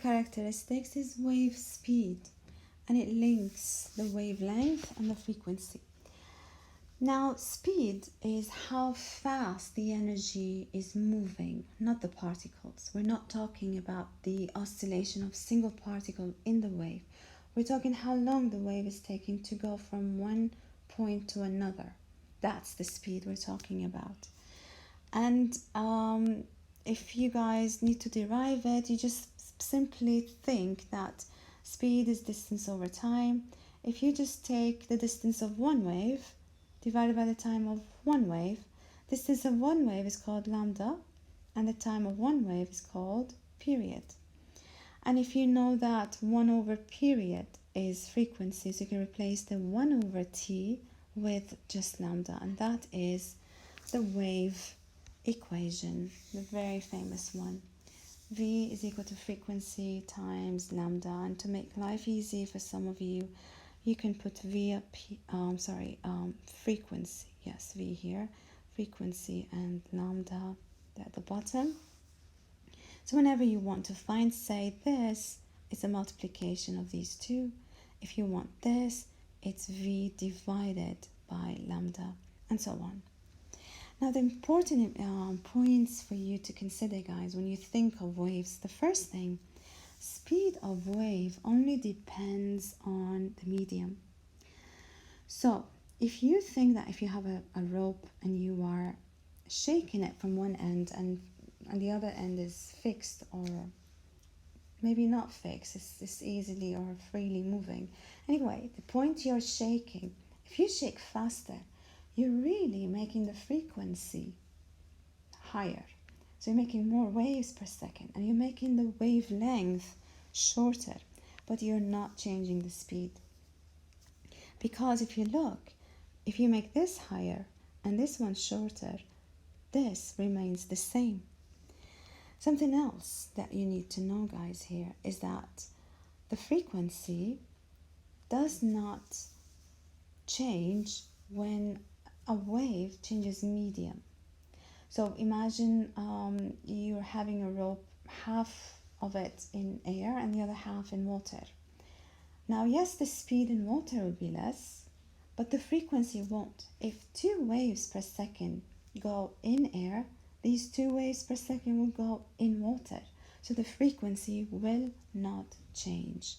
characteristics is wave speed, and it links the wavelength and the frequency. Now, speed is how fast the energy is moving, not the particles. We're not talking about the oscillation of single particle in the wave. We're talking how long the wave is taking to go from one point to another. That's the speed we're talking about. And if you guys need to derive it, you just simply think that speed is distance over time. If you just take the distance of one wave divided by the time of one wave, distance of one wave is called lambda, and the time of one wave is called period. And if you know that 1 over period is frequency, so you can replace the 1 over t with just lambda, and that is the wave equation, the very famous one. V is equal to frequency times lambda, and to make life easy for some of you, you can put frequency, yes, V here, frequency and lambda at the bottom. So whenever you want to find, say, this, it's a multiplication of these two. If you want this, it's V divided by lambda, and so on. Now, the important points for you to consider, guys, when you think of waves, the first thing, speed of wave only depends on the medium. So if you think that if you have a rope and you are shaking it from one end and the other end is fixed, or maybe not fixed, it's easily or freely moving. Anyway, the point you're shaking, if you shake faster, you're really making the frequency higher. So you're making more waves per second, and you're making the wavelength shorter, but you're not changing the speed. Because if you look, if you make this higher and this one shorter, this remains the same. Something else that you need to know, guys, here is that the frequency does not change when a wave changes medium. So imagine you're having a rope, half of it in air and the other half in water. Now, yes, the speed in water will be less, but the frequency won't. If 2 waves per second go in air, these 2 waves per second will go in water. So the frequency will not change.